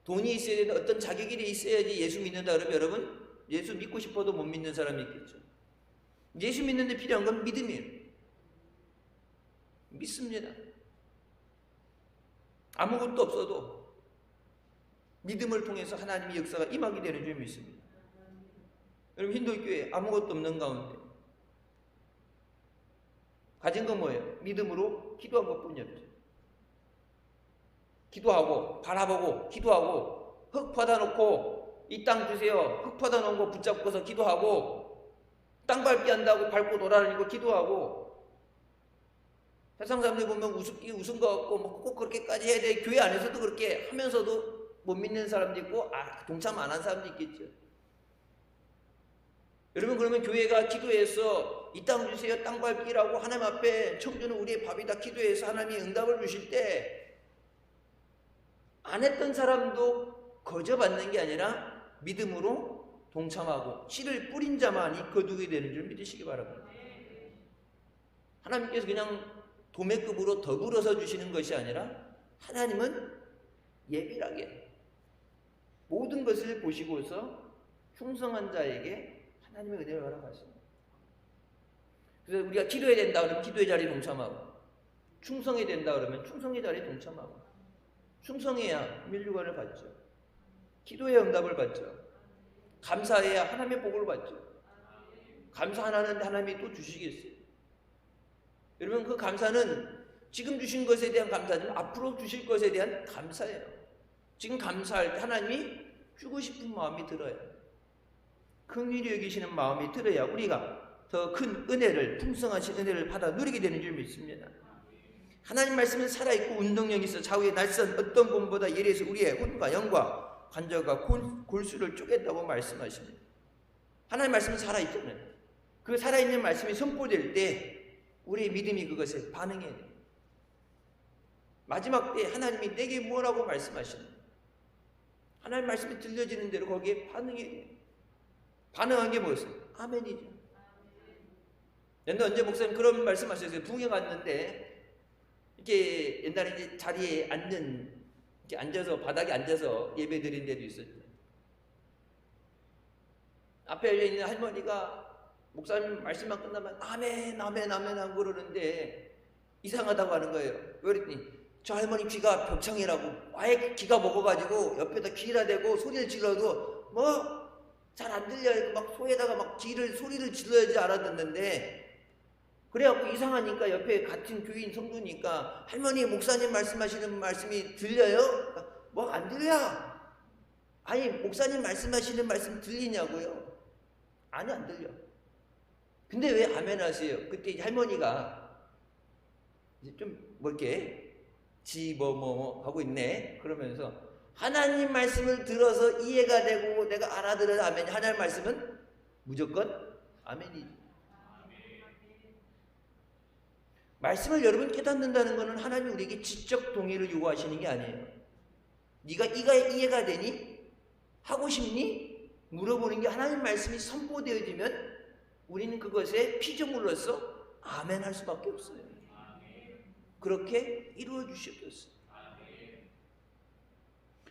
돈이 있어야 되는 어떤 자격이 있어야지 예수 믿는다 그러면 여러분 예수 믿고 싶어도 못 믿는 사람이 있겠죠. 예수 믿는데 필요한 건 믿음이에요. 믿습니다. 아무것도 없어도 믿음을 통해서 하나님의 역사가 임하게 되는 줄 믿습니다. 여러분 힌두교회 아무것도 없는 가운데 가진 건 뭐예요? 믿음으로 기도한 것뿐이었죠. 기도하고 바라보고 기도하고 흙 퍼다놓고 이 땅 주세요. 흙 퍼다놓은 거 붙잡고서 기도하고 땅 밟기 한다고 밟고 돌아다니고 기도하고 세상 사람들 보면 웃은 거 같고 꼭 그렇게까지 해야 돼. 교회 안에서도 그렇게 하면서도 못 믿는 사람도 있고 동참 안 한 사람도 있겠죠. 여러분 그러면 교회가 기도해서 이 땅 주세요 땅 밟기라고 하나님 앞에 청주는 우리의 밥이다 기도해서 하나님이 응답을 주실 때 안 했던 사람도 거저받는 게 아니라 믿음으로 동참하고 씨를 뿌린 자만이 거두게 되는 줄 믿으시기 바랍니다. 하나님께서 그냥 도매급으로 더불어서 주시는 것이 아니라 하나님은 예비하게 모든 것을 보시고서 충성한 자에게 하나님의 은혜를 허락하십니다. 그래서 우리가 기도해야 된다 그러면 기도의 자리에 동참하고 충성해야 된다 그러면 충성의 자리에 동참하고 충성해야 면류관을 받죠. 기도해야 응답을 받죠. 감사해야 하나님의 복을 받죠. 감사 안 하는데 하나님이 또 주시겠어요. 여러분 그 감사는 지금 주신 것에 대한 감사는 앞으로 주실 것에 대한 감사예요. 지금 감사할 때 하나님이 주고 싶은 마음이 들어요. 긍휼히 여기시는 마음이 들어야 우리가 더 큰 은혜를 풍성하신 은혜를 받아 누리게 되는 줄 믿습니다. 하나님 말씀은 살아있고 운동력이 있어 좌우의 날선 어떤 곰보다 예리해서 우리의 혼과 영과 관절과 골수를 쪼갠다고 말씀하십니다. 하나님 말씀은 살아있잖아요. 그 살아있는 말씀이 선포될 때 우리의 믿음이 그것에 반응해야 돼요. 마지막 때 하나님이 내게 뭐라고 말씀하시는 하나님 말씀이 들려지는 대로 거기에 반응해야 돼요. 반응한 게 뭐였어요? 아멘이죠. 옛날 언제 목사님 그런 말씀하셨어요. 부흥회 갔는데 이렇게 옛날에 이제 자리에 이렇게 앉아서 바닥에 앉아서 예배 드린 데도 있었죠. 앞에 열려 있는 할머니가 목사님 말씀만 끝나면 아멘 아멘 아멘 하고 그러는데 이상하다고 하는 거예요. 왜 그랬더니 저 할머니 귀가 벽창이라고 아예 귀가 먹어가지고 옆에다 귀에다 대고 소리를 질러도 뭐 잘 안 들려요. 막 소에다가 막 소리를 질러야지 알아듣는데 그래갖고 이상하니까 옆에 같은 교인 성도니까 할머니 목사님 말씀하시는 말씀이 들려요? 뭐 안 들려. 아니 목사님 말씀하시는 말씀 들리냐고요? 아니 안 들려. 근데 왜 아멘 하세요? 그때 할머니가 이제 좀 뭐 이렇게 뭐 하고 있네. 그러면서 하나님 말씀을 들어서 이해가 되고 내가 알아들어야 아멘. 하나님 말씀은 무조건 아멘이죠. 말씀을 여러분 깨닫는다는 것은 하나님이 우리에게 지적 동의를 요구하시는 게 아니에요. 네가 이해가 되니? 하고 싶니? 물어보는 게 하나님 말씀이 선포되어지면 우리는 그것에 피조물로서 아멘 할 수밖에 없어요. 그렇게 이루어 주셨어요.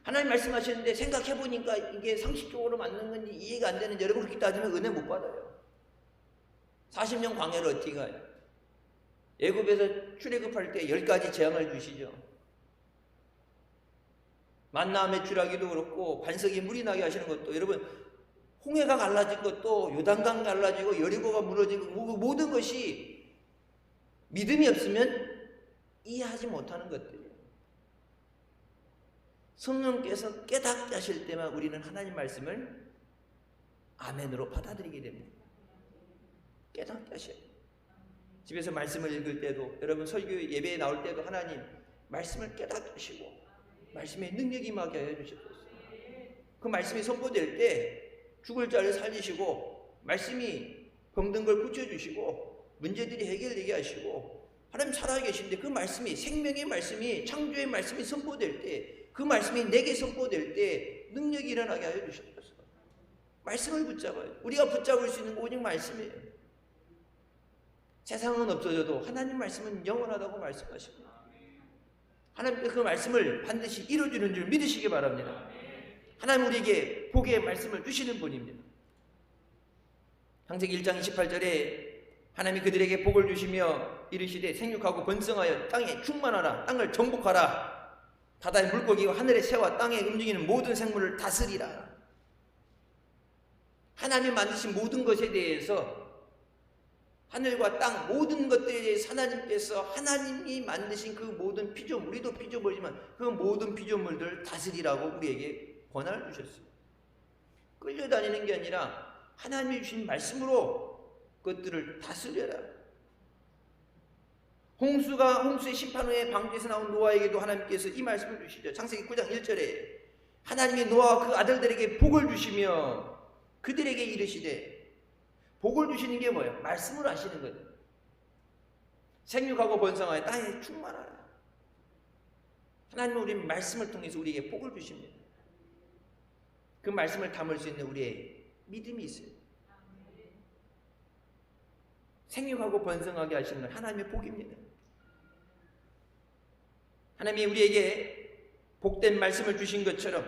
하나님 말씀하셨는데 생각해보니까 이게 상식적으로 맞는 건지 이해가 안 되는 여러분 그렇게 따지면 은혜 못 받아요. 40년 광야를 어떻게 가요? 애굽에서 출애굽할 때 10가지 재앙을 주시죠. 만나 메추라기도 그렇고 반석이 물이 나게 하시는 것도 여러분 홍해가 갈라진 것도 요단강 갈라지고 여리고가 무너진 것 모든 것이 믿음이 없으면 이해하지 못하는 것들이에요. 성령께서 깨닫게 하실 때만 우리는 하나님 말씀을 아멘으로 받아들이게 됩니다. 깨닫게 하셔야 돼요. 집에서 말씀을 읽을 때도 여러분 설교 예배에 나올 때도 하나님 말씀을 깨닫게 하시고 말씀의 능력이 임하게 해주셨어요. 그 말씀이 선포될 때 죽을 자를 살리시고 말씀이 병든 걸 고쳐주시고 문제들이 해결되게 하시고 하나님 살아계신데 그 말씀이 생명의 말씀이 창조의 말씀이 선포될 때 그 말씀이 내게 선포될 때 능력이 일어나게 하여 주셨어요. 말씀을 붙잡아요. 우리가 붙잡을 수 있는 거 오직 말씀이에요. 세상은 없어져도 하나님 말씀은 영원하다고 말씀하십니다. 하나님께서 그 말씀을 반드시 이루어주는 줄 믿으시기 바랍니다. 하나님 우리에게 복의 말씀을 주시는 분입니다. 창세기 1장 28절에 하나님이 그들에게 복을 주시며 이르시되 생육하고 번성하여 땅에 충만하라. 땅을 정복하라. 바다의 물고기와 하늘의 새와 땅에 움직이는 모든 생물을 다스리라. 하나님이 만드신 모든 것에 대해서 하늘과 땅 모든 것들에 대해서 하나님께서 하나님이 만드신 그 모든 피조물, 우리도 피조물이지만 그 모든 피조물들을 다스리라고 우리에게 권한을 주셨어요. 끌려다니는 게 아니라 하나님이 주신 말씀으로 그것들을 다스려라. 홍수의 심판 후에 방주에서 나온 노아에게도 하나님께서 이 말씀을 주시죠. 창세기 9장 1절에 하나님이 노아와 그 아들들에게 복을 주시며 그들에게 이르시되, 복을 주시는 게 뭐예요? 말씀으로 하시는 거예요. 생육하고 번성하여 땅에 충만하라. 하나님은 우리 말씀을 통해서 우리에게 복을 주십니다. 그 말씀을 담을 수 있는 우리의 믿음이 있어요. 생육하고 번성하게 하시는 건 하나님의 복입니다. 하나님이 우리에게 복된 말씀을 주신 것처럼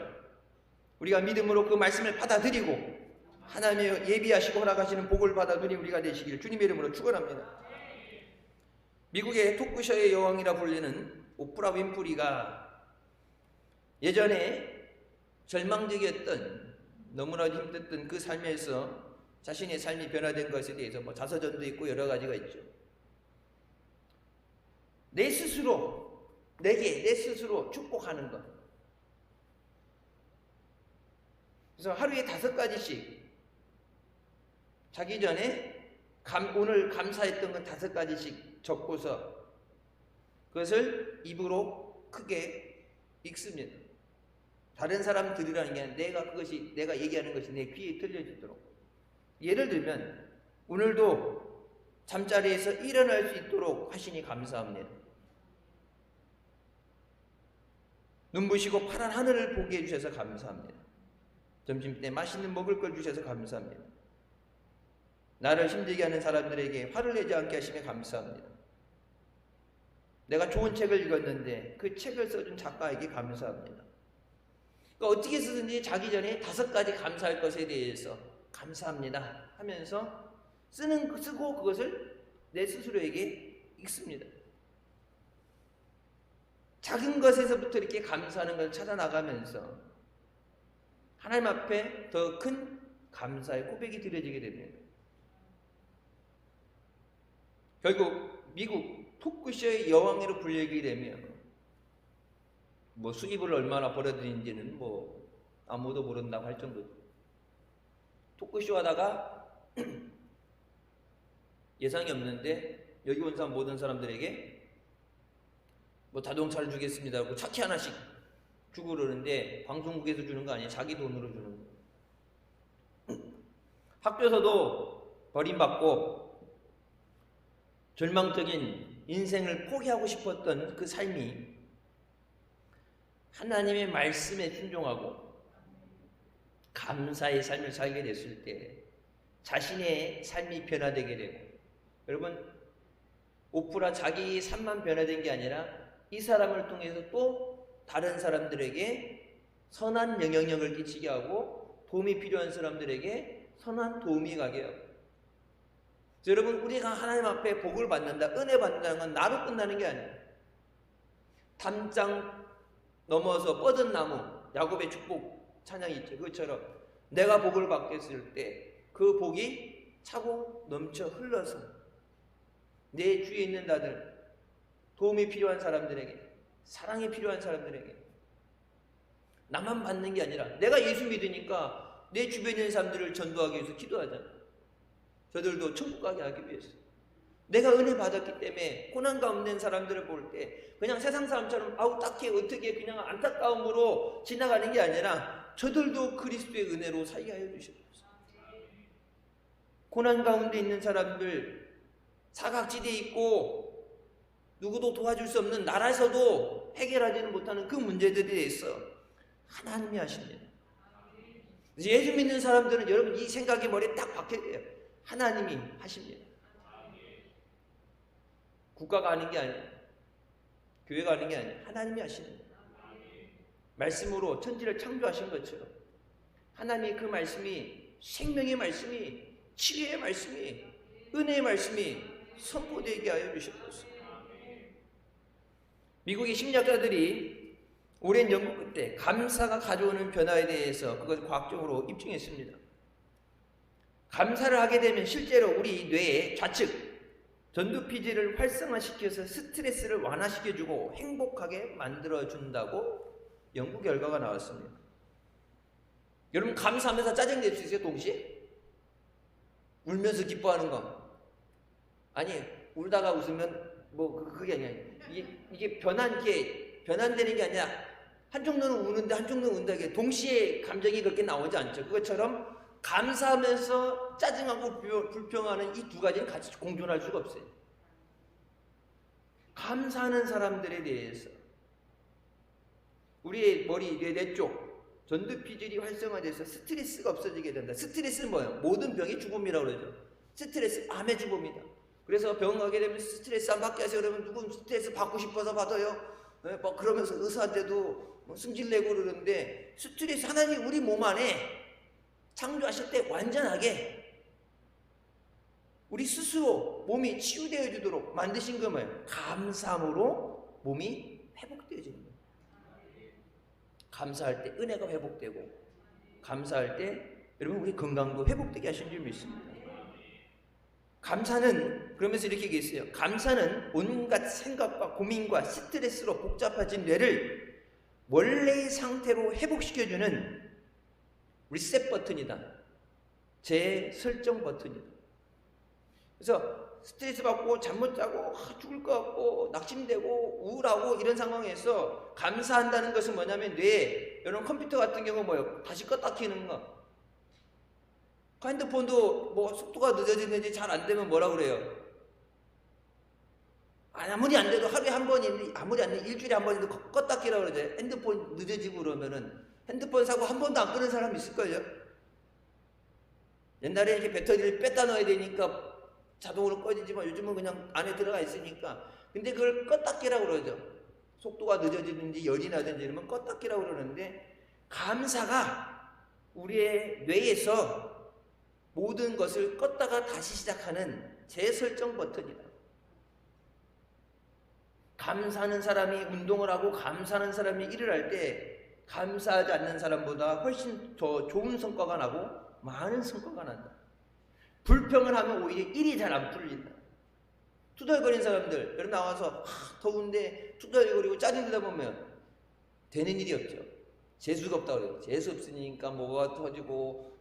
우리가 믿음으로 그 말씀을 받아들이고 하나님의 예비하시고 허락하시는 복을 받아 누린 우리가 되시길 주님의 이름으로 축원합니다. 미국의 토크쇼의 여왕이라 불리는 오프라 윈프리가 예전에 절망적이었던 너무나 힘들었던 그 삶에서 자신의 삶이 변화된 것에 대해서 자서전도 있고 여러 가지가 있죠. 내 스스로 축복하는 것. 그래서 하루에 5가지씩 자기 전에 오늘 감사했던 건 5가지씩 적고서 그것을 입으로 크게 읽습니다. 다른 사람 들으라는 게 아니라 내가 얘기하는 것이 내 귀에 들려지도록. 예를 들면 오늘도 잠자리에서 일어날 수 있도록 하시니 감사합니다. 눈부시고 파란 하늘을 보게 해주셔서 감사합니다. 점심때 맛있는 먹을 걸 주셔서 감사합니다. 나를 힘들게 하는 사람들에게 화를 내지 않게 하시며 감사합니다. 내가 좋은 책을 읽었는데 그 책을 써준 작가에게 감사합니다. 그러니까 어떻게 쓰든지 자기 전에 5가지 감사할 것에 대해서 감사합니다 하면서 쓰고 그것을 내 스스로에게 읽습니다. 작은 것에서부터 이렇게 감사하는 걸 찾아 나가면서 하나님 앞에 더 큰 감사의 고백이 드려지게 됩니다. 결국 미국 토크쇼의 여왕으로 불리게 되면 수입을 얼마나 벌어들인지는 아무도 모른다고 할 정도죠. 토크쇼 하다가 예상이 없는데 여기 온 사람 모든 사람들에게 자동차를 주겠습니다 하고 차키 하나씩 주고 그러는데 방송국에서 주는 거 아니에요. 자기 돈으로 주는 거. 학교에서도 버림받고 절망적인 인생을 포기하고 싶었던 그 삶이 하나님의 말씀에 순종하고 감사의 삶을 살게 됐을 때 자신의 삶이 변화되게 되고, 여러분 오프라 자기 삶만 변화된 게 아니라 이 사람을 통해서 또 다른 사람들에게 선한 영향력을 끼치게 하고 도움이 필요한 사람들에게 선한 도움이 가게 하고. 여러분, 우리가 하나님 앞에 복을 받는다, 은혜 받는다는 건 나로 끝나는 게 아니에요. 담장 넘어서 뻗은 나무, 야곱의 축복 찬양이 있죠. 그것처럼 내가 복을 받겠을 때 그 복이 차고 넘쳐 흘러서 내 주위에 있는 자들, 도움이 필요한 사람들에게, 사랑이 필요한 사람들에게, 나만 받는 게 아니라 내가 예수 믿으니까 내 주변에 있는 사람들을 전도하기 위해서 기도하잖아. 저들도 천국 가게 하기 위해서. 내가 은혜 받았기 때문에 고난 가운데 있는 사람들을 볼 때 그냥 세상 사람처럼 아우 딱히 어떻게 그냥 안타까움으로 지나가는 게 아니라 저들도 그리스도의 은혜로 살게 하여 주시옵소서. 고난 가운데 있는 사람들, 사각지대에 있고 누구도 도와줄 수 없는 나라에서도 해결하지는 못하는 그 문제들에 대해서 하나님이 하십니다. 예수 믿는 사람들은 여러분 이 생각이 머리에 딱 박혀야 돼요. 하나님이 하십니다. 국가가 하는 게 아니에요. 교회가 하는 게 아니에요. 하나님이 하시는 거예요. 말씀으로 천지를 창조하신 것처럼 하나님의 그 말씀이, 생명의 말씀이, 치유의 말씀이, 은혜의 말씀이 선포되게 하여 주셨습니다. 미국의 심리학자들이 오랜 연구 끝에 감사가 가져오는 변화에 대해서 그것을 과학적으로 입증했습니다. 감사를 하게 되면 실제로 우리 뇌의 좌측 전두피질을 활성화시켜서 스트레스를 완화시켜주고 행복하게 만들어준다고 연구 결과가 나왔습니다. 여러분 감사하면서 짜증낼 수 있어요? 동시에? 울면서 기뻐하는 거. 아니 울다가 웃으면 뭐 그게 아니야. 이게 변환되는 게 아니라 한쪽 눈은 우는데 한쪽 눈은 운다. 동시에 감정이 그렇게 나오지 않죠. 그것처럼 감사하면서 짜증하고 불평하는 이 두 가지는 같이 공존할 수가 없어요. 감사하는 사람들에 대해서 우리의 머리, 뇌 쪽 전두피질이 활성화돼서 스트레스가 없어지게 된다. 스트레스는 뭐예요? 모든 병의 주범이라고 그러죠. 스트레스, 암의 주범이다. 그래서 병 가게 되면 스트레스 안 받게 하세요. 그러면 누군 스트레스 받고 싶어서 받아요. 뭐 그러면서 의사한테도 승질내고 그러는데, 스트레스 하나님 우리 몸 안에 창조하실 때 완전하게 우리 스스로 몸이 치유되어 주도록 만드신 거 뭐예요? 감사함으로 몸이 회복되어지는 거예요. 감사할 때 은혜가 회복되고, 감사할 때 여러분 우리 건강도 회복되게 하신 줄 믿습니다. 감사는, 그러면서 이렇게 얘기했어요. 감사는 온갖 생각과 고민과 스트레스로 복잡해진 뇌를 원래의 상태로 회복시켜주는 리셋 버튼이다. 재설정 버튼이다. 그래서 스트레스 받고 잠 못 자고 죽을 것 같고 낙심되고 우울하고 이런 상황에서 감사한다는 것은 뭐냐면 뇌, 여러분 컴퓨터 같은 경우 뭐예요? 다시 껐다 켜는 거. 핸드폰도 뭐 속도가 늦어지는지 잘 안 되면 뭐라 그래요? 아무리 안 돼도 하루에 한 번인데, 아무리 안 돼도 일주일에 한 번인데 껐다 켜라고 그러죠. 핸드폰 늦어지고 그러면은 핸드폰 사고 한 번도 안 끄는 사람 있을걸요? 옛날에 이렇게 배터리를 뺐다 넣어야 되니까 자동으로 꺼지지만 요즘은 그냥 안에 들어가 있으니까. 근데 그걸 껐다 켜라고 그러죠. 속도가 늦어지든지 열이 나든지 이러면 껐다 켜라고 그러는데, 감사가 우리의 뇌에서 모든 것을 껐다가 다시 시작하는 재설정 버튼이다. 감사하는 사람이 운동을 하고 감사하는 사람이 일을 할 때 감사하지 않는 사람보다 훨씬 더 좋은 성과가 나고 많은 성과가 난다. 불평을 하면 오히려 일이 잘 안 풀린다. 투덜거리는 사람들, 여러분 나와서 더운데 투덜거리고 짜증내다 보면 되는 일이 없죠. 재수가 없다고 그래요. 재수 없으니까 뭐가 터지고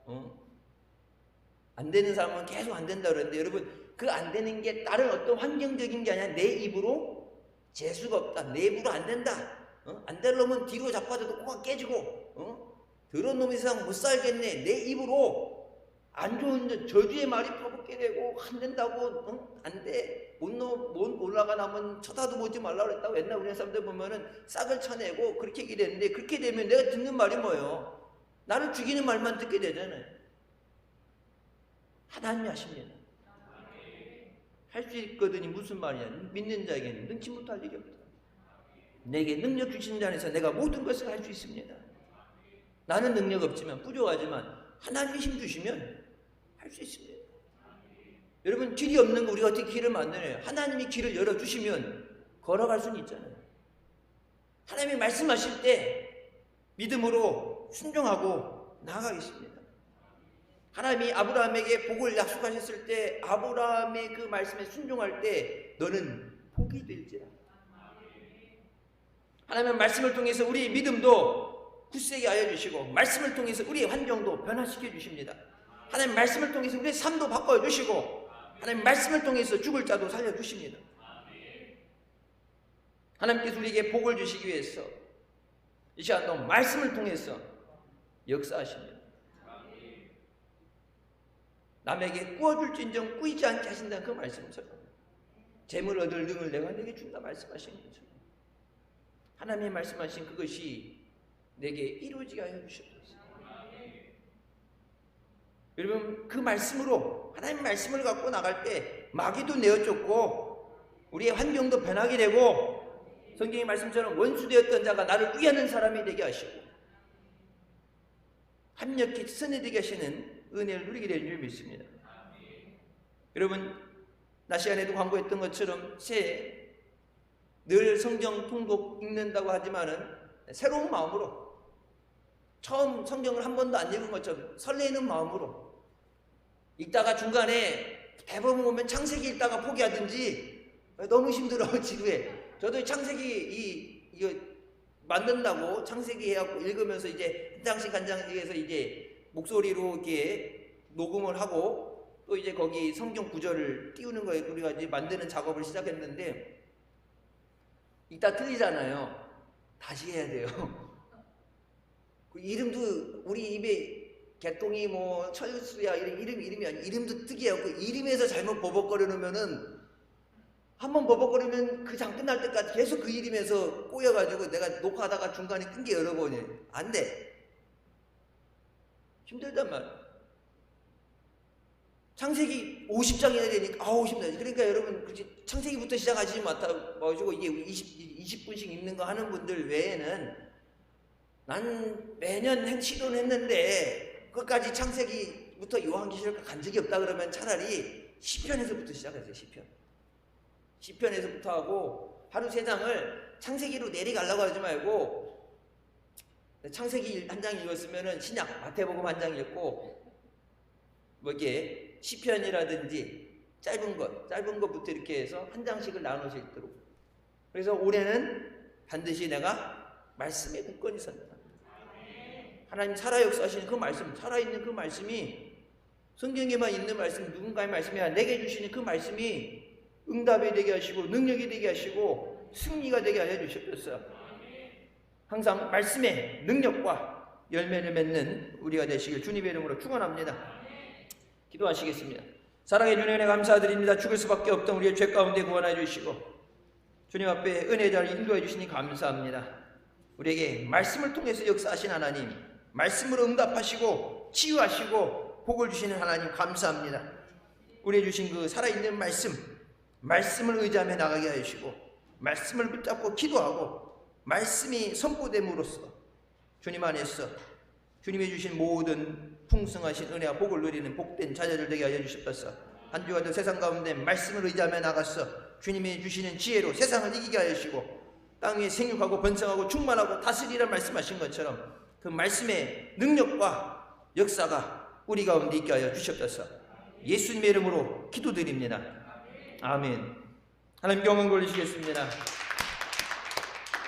안 되는 사람은 계속 안 된다 그러는데, 여러분 그 안 되는 게 다른 어떤 환경적인 게 아니라 내 입으로 재수가 없다, 내 입으로 안 된다, 안 될 놈은 뒤로 자빠져도 코가 깨지고 더러운 놈이 세상 못 살겠네, 내 입으로 안 좋은 저주의 말이 퍼붓게 되고 안 된다고 안 돼. 못 올라가 나면 쳐다도 보지 말라 그랬다고 옛날 우리 사람들 보면은 싹을 쳐내고 그렇게 얘기를 했는데 그렇게 되면 내가 듣는 말이 뭐예요? 나를 죽이는 말만 듣게 되잖아요. 하나님이 하십니다. 할 수 있거든이 무슨 말이냐? 믿는 자에게는 능치 못할 일이 없다. 내게 능력 주시는 자 안에서 내가 모든 것을 할 수 있습니다. 나는 능력 없지만 부족하지만 하나님이 힘 주시면 할 수 있습니다. 여러분 길이 없는 거 우리가 어떻게 길을 만드나요? 하나님이 길을 열어주시면 걸어갈 수는 있잖아요. 하나님이 말씀하실 때 믿음으로 순종하고 나아가겠습니다. 하나님이 아브라함에게 복을 약속하셨을 때 아브라함의 그 말씀에 순종할 때 너는 복이 될지라. 하나님의 말씀을 통해서 우리 믿음도 굳세게 하여 주시고 말씀을 통해서 우리의 환경도 변화시켜 주십니다. 하나님 말씀을 통해서 우리의 삶도 바꿔 주시고 하나님 말씀을 통해서 죽을 자도 살려 주십니다. 하나님께서 우리에게 복을 주시기 위해서 이 시간 동안 말씀을 통해서 역사하십니다. 남에게 꾸어줄진정 꾸이지 않게 하신다는 그 말씀처럼 재물 얻을 능을 내가 내게 준다 말씀하신 것처럼 하나님의 말씀하신 그것이 내게 이루어지게 하여 주셨습니다. 여러분 그 말씀으로 하나님의 말씀을 갖고 나갈 때 마귀도 내어쫓고 우리의 환경도 변하게 되고 성경의 말씀처럼 원수되었던 자가 나를 위하는 사람이 되게 하시고 합력히 선이 되게 하시는 은혜를 누리게 될 줄 믿습니다. 여러분 낮 시간에도 광고했던 것처럼 늘 성경 통독 읽는다고 하지만은 새로운 마음으로 처음 성경을 한 번도 안 읽은 것처럼 설레는 마음으로 읽다가 중간에 대부분 보면 창세기 읽다가 포기하든지 너무 힘들어 지루해. 저도 창세기 이거 만든다고 창세기 해갖고 읽으면서 이제 한 장씩 한 장씩해서 이제 목소리로 이렇게 녹음을 하고 또 이제 거기 성경 구절을 띄우는 거에 우리가 이제 만드는 작업을 시작했는데 이따 틀리잖아요. 다시 해야 돼요. 그 이름도 우리 입에 개똥이 뭐 철수야 이런 이름이 아니고 이름도 특이하고 그 이름에서 잘못 버벅거리면은 한번 버벅거리면 그 장 끝날 때까지 계속 그 이름에서 꼬여가지고 내가 녹화하다가 중간에 끈 게 여러 번이에요. 안 돼. 힘들단 말이에요. 창세기 50장이나 되니까 힘들어요. 그러니까 여러분 그렇지 창세기부터 시작하지 마시고 이게 20분씩 읽는 거 하는 분들 외에는 난 매년 시도는 했는데 끝까지 창세기부터 요한계시록 간 적이 없다 그러면 차라리 시편에서부터 시작하세요. 시편에서부터 하고 하루 3장을 창세기로 내려가려고 하지 말고 창세기 한 장 읽었으면은 신약 마태복음 한 장 읽고 뭐 이게 시편이라든지 짧은 것부터 이렇게 해서 한 장씩을 나눠서 읽도록. 그래서 올해는 반드시 내가 말씀에 굳건히 선다. 하나님 살아 역사하시는 그 말씀, 살아있는 그 말씀이 성경에만 있는 말씀, 누군가의 말씀이 아니라 내게 주시는 그 말씀이 응답이 되게 하시고 능력이 되게 하시고 승리가 되게 하여 주셨어요. 항상 말씀의 능력과 열매를 맺는 우리가 되시길 주님의 이름으로 축원합니다. 기도하시겠습니다. 사랑해 주님 은혜 감사드립니다. 죽을 수밖에 없던 우리의 죄 가운데 구원해 주시고 주님 앞에 은혜의 자를 인도해 주시니 감사합니다. 우리에게 말씀을 통해서 역사하신 하나님, 말씀으로 응답하시고 치유하시고 복을 주시는 하나님 감사합니다. 우리에 주신 그 살아있는 말씀을 의지하며 나가게 하시고 말씀을 붙잡고 기도하고 말씀이 선포됨으로써 주님 안에서 주님이 주신 모든 풍성하신 은혜와 복을 누리는 복된 자녀들 되게 하여 주시옵소서. 한 주간도 세상 가운데 말씀을 의지하며 나가서 주님이 주시는 지혜로 세상을 이기게 하여 주시고 땅 위에 생육하고 번성하고 충만하고 다스리라 말씀하신 것처럼 그 말씀의 능력과 역사가 우리 가운데 있게 하여 주시옵소서. 예수님의 이름으로 기도드립니다. 아멘. 하나님 영광 돌리시겠습니다.